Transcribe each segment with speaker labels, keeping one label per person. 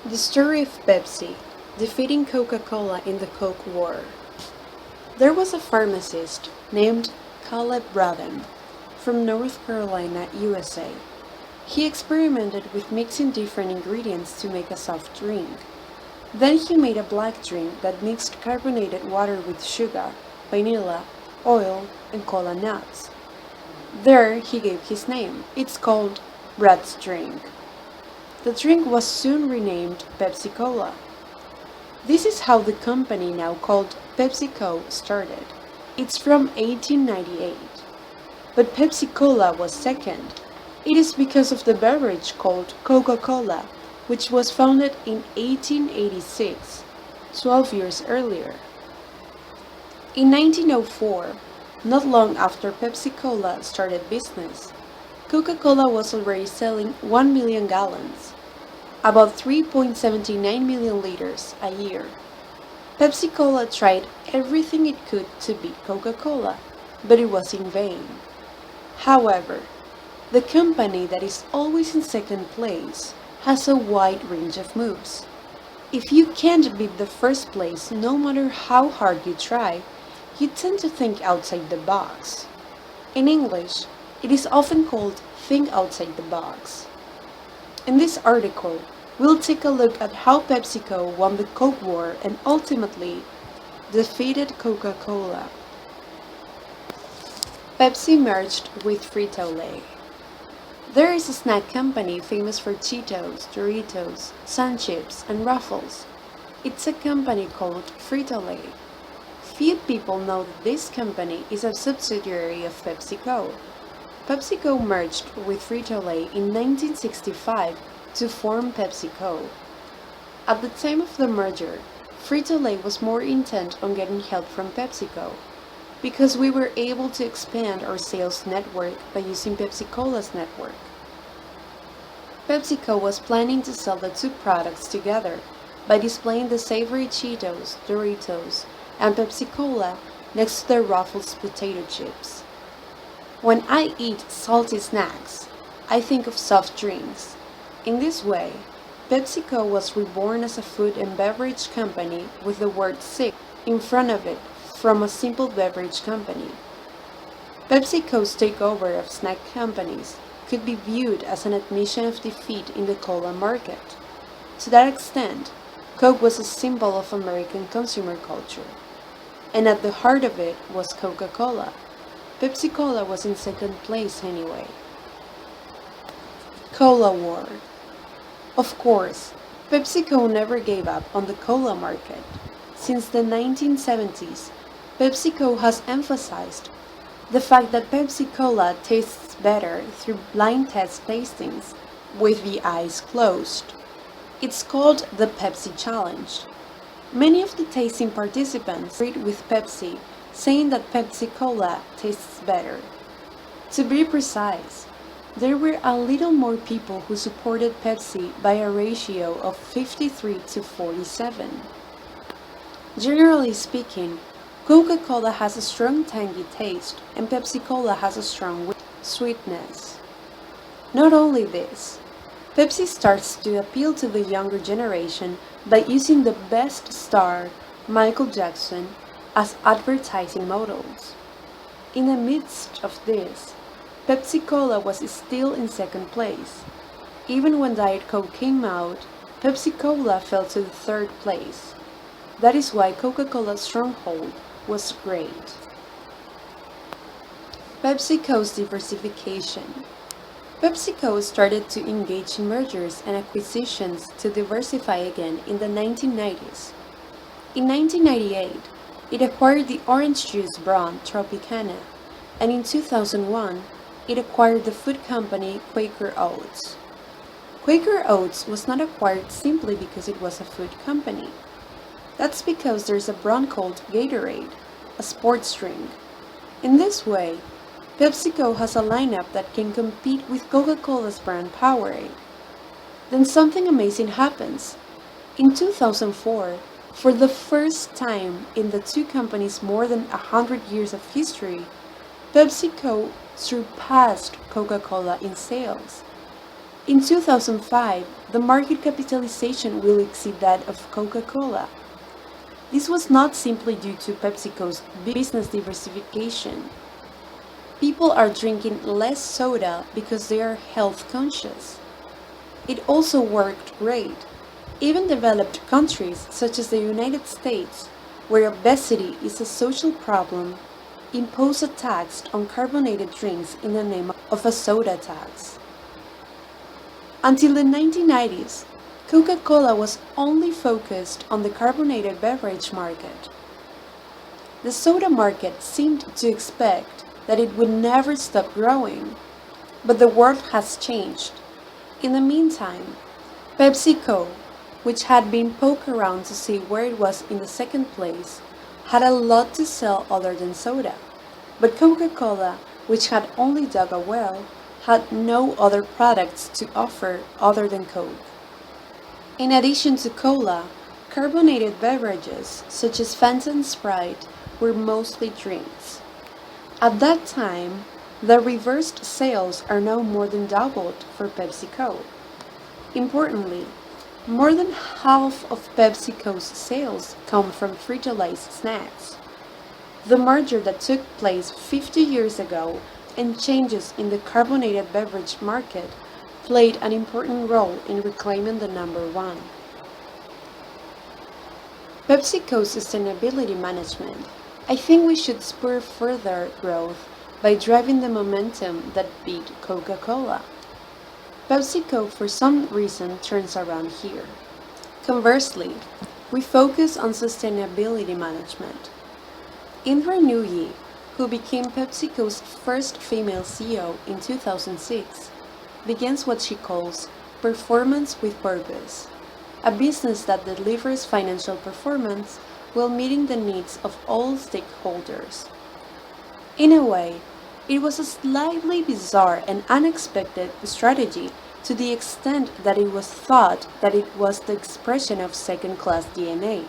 Speaker 1: The story of Pepsi defeating Coca-Cola in the Coke War. There was a pharmacist named Caleb Braden from North Carolina, USA. He experimented with mixing different ingredients to make a soft drink. Then he made a black drink that mixed carbonated water with sugar, vanilla, oil, and cola nuts. There he gave his name. It's called Brad's drink. The drink was soon renamed Pepsi-Cola. This is how the company now called PepsiCo started. It's from 1898. But Pepsi-Cola was second. It is because of the beverage called Coca-Cola, which was founded in 1886, 12 years earlier. In 1904, not long after Pepsi-Cola started business, Coca-Cola was already selling 1 million gallons, about 3.79 million liters a year. Pepsi-Cola tried everything it could to beat Coca-Cola, but it was in vain. However, the company that is always in second place has a wide range of moves. If you can't beat the first place no matter how hard you try, you tend to think outside the box. In English, it is often called think outside the box. In this article, we'll take a look at how PepsiCo won the Coke War and ultimately defeated Coca-Cola. Pepsi merged with Frito-Lay. There is a snack company famous for Cheetos, Doritos, Sun Chips, and Ruffles. It's a company called Frito-Lay. Few people know that this company is a subsidiary of PepsiCo. PepsiCo merged with Frito-Lay in 1965 to form PepsiCo. At the time of the merger, Frito-Lay was more intent on getting help from PepsiCo, because we were able to expand our sales network by using Pepsi-Cola's network. PepsiCo was planning to sell the two products together by displaying the savory Cheetos, Doritos, and Pepsi-Cola next to their Ruffles potato chips. When I eat salty snacks, I think of soft drinks. In this way, PepsiCo was reborn as a food and beverage company with the word "sick" in front of it from a simple beverage company. PepsiCo's takeover of snack companies could be viewed as an admission of defeat in the cola market. To that extent, Coke was a symbol of American consumer culture. And at the heart of it was Coca-Cola. Pepsi-Cola was in second place anyway. Cola War. Of course, PepsiCo never gave up on the cola market. Since the 1970s, PepsiCo has emphasized the fact that Pepsi-Cola tastes better through blind test tastings with the eyes closed. It's called the Pepsi Challenge. Many of the tasting participants agreed with Pepsi, saying that Pepsi-Cola tastes better. To be precise, there were a little more people who supported Pepsi by a ratio of 53 to 47. Generally speaking, Coca-Cola has a strong tangy taste and Pepsi-Cola has a strong sweetness. Not only this, Pepsi starts to appeal to the younger generation by using the best star, Michael Jackson, as advertising models. In the midst of this, Pepsi-Cola was still in second place. Even when Diet Coke came out, Pepsi-Cola fell to the third place. That is why Coca-Cola's stronghold was great. PepsiCo's diversification. PepsiCo started to engage in mergers and acquisitions to diversify again in the 1990s. In 1998, it acquired the orange juice brand Tropicana, and in 2001, it acquired the food company Quaker Oats. Quaker Oats was not acquired simply because it was a food company. That's because there's a brand called Gatorade, a sports drink. In this way, PepsiCo has a lineup that can compete with Coca-Cola's brand Powerade. Then something amazing happens. In 2004, for the first time in the two companies' more than 100 years of history, PepsiCo surpassed Coca-Cola in sales. In 2005, the market capitalization will exceed that of Coca-Cola. This was not simply due to PepsiCo's business diversification. People are drinking less soda because they are health conscious. It also worked great. Even developed countries such as the United States, where obesity is a social problem, impose a tax on carbonated drinks in the name of a soda tax. Until the 1990s, Coca-Cola was only focused on the carbonated beverage market. The soda market seemed to expect that it would never stop growing, but the world has changed. In the meantime, PepsiCo, which had been poked around to see where it was in the second place, had a lot to sell other than soda. But Coca-Cola, which had only dug a well, had no other products to offer other than Coke. In addition to cola, carbonated beverages such as Fanta and Sprite were mostly drinks. At that time, the reversed sales are now more than doubled for PepsiCo. Importantly, more than half of PepsiCo's sales come from Frito-Lay snacks. The merger that took place 50 years ago and changes in the carbonated beverage market played an important role in reclaiming the number one. PepsiCo's sustainability management. I think we should spur further growth by driving the momentum that beat Coca-Cola. PepsiCo for some reason turns around here. Conversely, we focus on sustainability management. Indra Nooyi, who became PepsiCo's first female CEO in 2006, begins what she calls performance with purpose, a business that delivers financial performance while meeting the needs of all stakeholders. In a way, it was a slightly bizarre and unexpected strategy to the extent that it was thought that it was the expression of second-class DNA.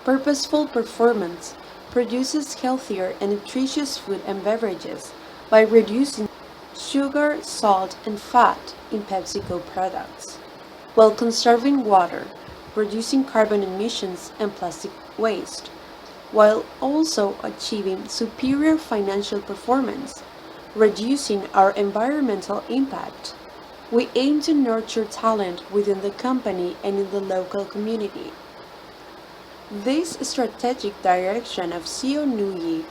Speaker 1: Purposeful performance produces healthier and nutritious food and beverages by reducing sugar, salt, and fat in PepsiCo products, while conserving water, reducing carbon emissions and plastic waste, while also achieving superior financial performance, reducing our environmental impact. We aim to nurture talent within the company and in the local community. This strategic direction of CEO Nooyi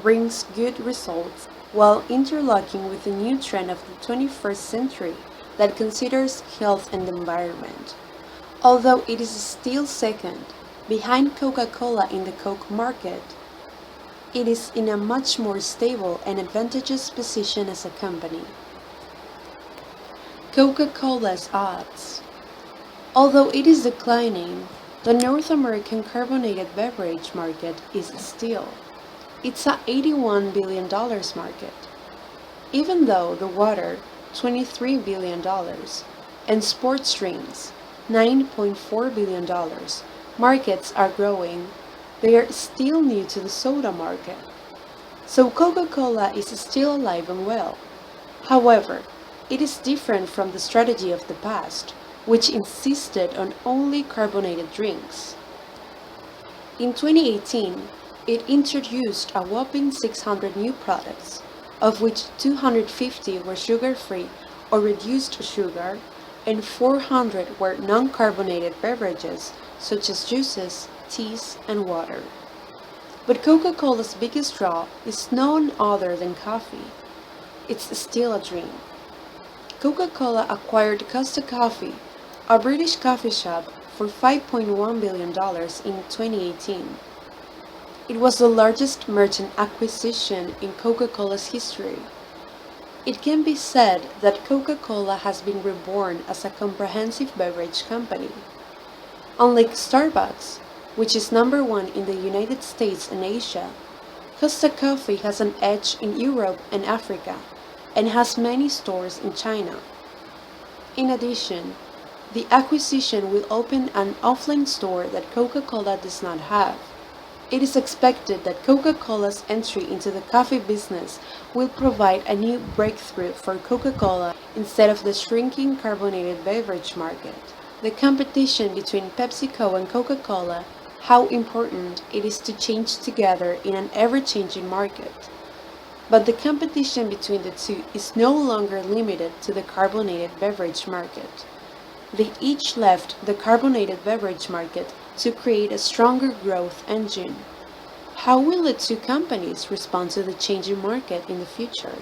Speaker 1: brings good results while interlocking with the new trend of the 21st century that considers health and environment. Although it is still second, behind Coca-Cola in the Coke market, it is in a much more stable and advantageous position as a company. Coca-Cola's odds. Although it is declining, the North American carbonated beverage market is still. It's a $81 billion market. Even though the water, $23 billion, and sports drinks, $9.4 billion, markets are growing, they are still new to the soda market. So Coca-Cola is still alive and well. However, it is different from the strategy of the past, which insisted on only carbonated drinks. In 2018, it introduced a whopping 600 new products, of which 250 were sugar-free or reduced sugar, and 400 were non-carbonated beverages such as juices, teas, and water. But Coca-Cola's biggest draw is none other than coffee. It's still a dream. Coca-Cola acquired Costa Coffee, a British coffee shop, for $5.1 billion in 2018. It was the largest merchant acquisition in Coca-Cola's history. It can be said that Coca-Cola has been reborn as a comprehensive beverage company. Unlike Starbucks, which is number one in the United States and Asia, Costa Coffee has an edge in Europe and Africa, and has many stores in China. In addition, the acquisition will open an offline store that Coca-Cola does not have. It is expected that Coca-Cola's entry into the coffee business will provide a new breakthrough for Coca-Cola instead of the shrinking carbonated beverage market. The competition between PepsiCo and Coca-Cola, how important it is to change together in an ever-changing market. But the competition between the two is no longer limited to the carbonated beverage market. They each left the carbonated beverage market to create a stronger growth engine. How will the two companies respond to the changing market in the future?